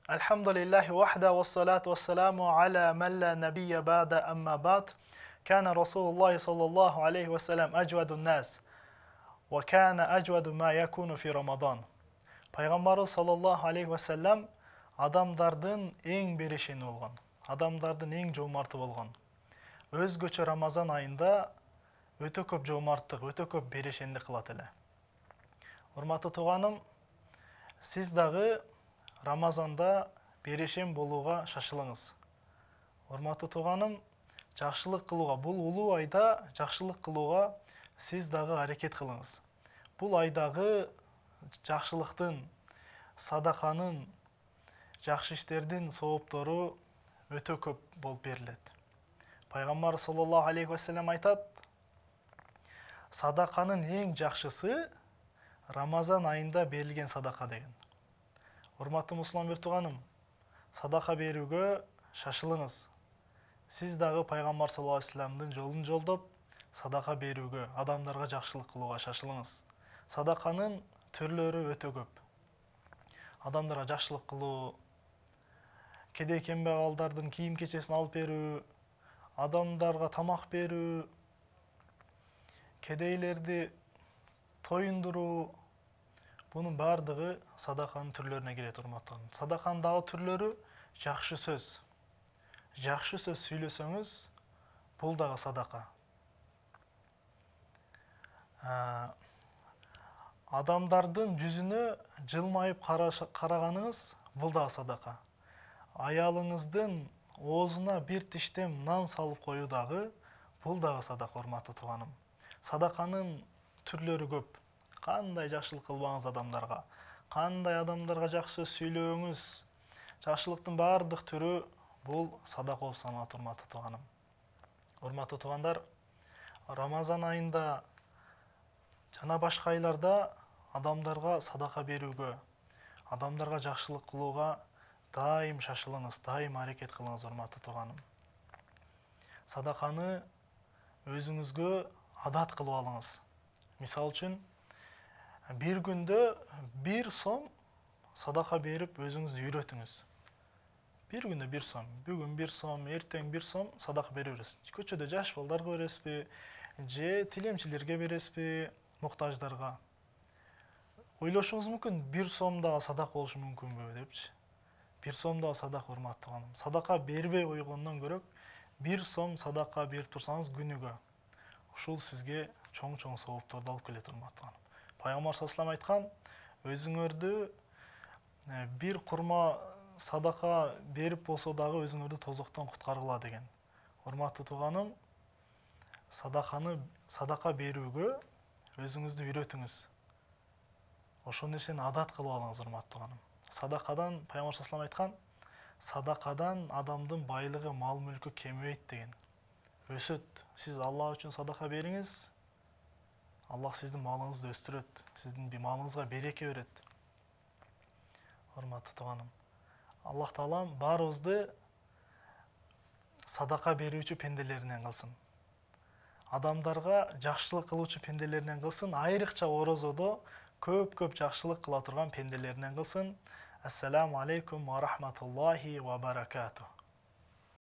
Elhamdülillahi vahda ve salatu ve selamu ala men la nebiyye ba'da amma ba'd. Kana Resulullah sallallahu aleyhi ve sellem ecvedun nas ve kana ecvedu ma yakunu fi Ramazan. Peygamber sallallahu aleyhi ve sellem adamdardın en berişeni olgan, adamdardın en jomartı bolgan. Özgöçө Ramazan ayında ötө көп jomarттык, ötö көп берешендик кылат эле. Урматтуу тууганым, сиз дагы Рамазанда берешен болууга шашылыңыз. Урматтуу тууганым, жакшылык кылууга, бул улуу айда жакшылык кылууга сиз дагы аракет кылыңыз. Бул айдагы жакшылыктын, садаканын, жакшы иштердин сооптору өтө көп болуп берилет. Пайгамбар саллаллаху алейхи ва саллям айтат: садаканын эң жакшысы Рамазан айында берилген садака деген. Урматтуу мусулман бир тууганым, садака берүүгө шашылыңыз. Сиз дагы Пайгамбар саллаллаху алейхи ва саллямдын жолун жолдоп, садака берүүгө, адамдарга жакшылык кылууга шашылыңыз. Садаканын түрлөрү өтө көп. Адамдарга жакшылык кылуу, кедей кембагалдардын кийим кечесин алып берүү, адамдарга тамак берүү, кедейлерди тоюндуруу, бунун бардыгы садаканын түрлөрүнө кирет, урматтуу. Садаканын дагы түрлөрү жакшы сөз. Жакшы сөз сүйлөсөңүз, бул дагы садака. Адамдардын жүзүнө жылмайып караганыңыз, бул дагы садака. Аялыңыздын оозуна бир тиштем нан салып коюу дагы, бул дагы садака, урматтуу тууганым. Садаканын түрлөрү көп. Кандай жакшылык кылбаңыз адамдарга, кандай адамдарга жакшы сөз сүйлөөңүз, жакшылыктын бардык түрү бул садака болуп саналат, урматтуу тууганым. Урматтуу туугандар, Рамазан айында жана башка айларда адамдарга садака берүүгө, адамдарга жакшылык кылууга дайым шашылыңыз, дайым аракет кылыңыз, урматтуу тууганым. Садаканы өзүңүзгө адат кылып алыңыз. Мисал үчүн, бир күндө 1 сом садака берип өзүңүздү үйрөтүңүз. Бир күндө 1 сом, бүгүн 1 сом, эртең 1 сом садака бере бересиз. Көчөдө жаш балдарга бересизби, же тилемчилерге бересизби, муктаждарга. Ойлошуңуз мүмкүн, 1 сом дагы садака болушу мүмкүнбү депчи. 1 сом дагы садака, урматтуу тууганым. Садака бербей койгондон көрөк, 1 сом садака берип турсаңыз күнүгө, ушул сизге чоң-чоң соопторду алып келет, урматтуу тууганым. Пайгамбар саллаллаху алейхи ва саллям айткан, өзүңөрдү бир курма садака берип болсо дагы өзүңөрдү тозоктон куткаргыла деген. Урматтуу тууганым, садака берүүгө өзүңүздү үйрөтүңүз. Ошону ишин адат кылып алыңыз, урматтуу тууганым. Садакадан, Пайгамбар саллаллаху алейхи ва саллям айткан, садакадан адамдын байлыгы, мал мүлкү кемейт деген. Өсөт. Сиз Аллах үчүн садака бериңиз, Аллах сиздин малыңызды өстүрөт, сиздин малыңызга береке берет. Урматтуу тууганым, Аллах Таалам баарыбызды садака берүүчү пенделеринен кылсын. Адамдарга жакшылык кылуучу пенделеринен кылсын, айрыкча орозодо көп жакшылык кыла турган пенделеринен кылсын. Ассаламу алейкум ва рахматуллахи ва баракатух.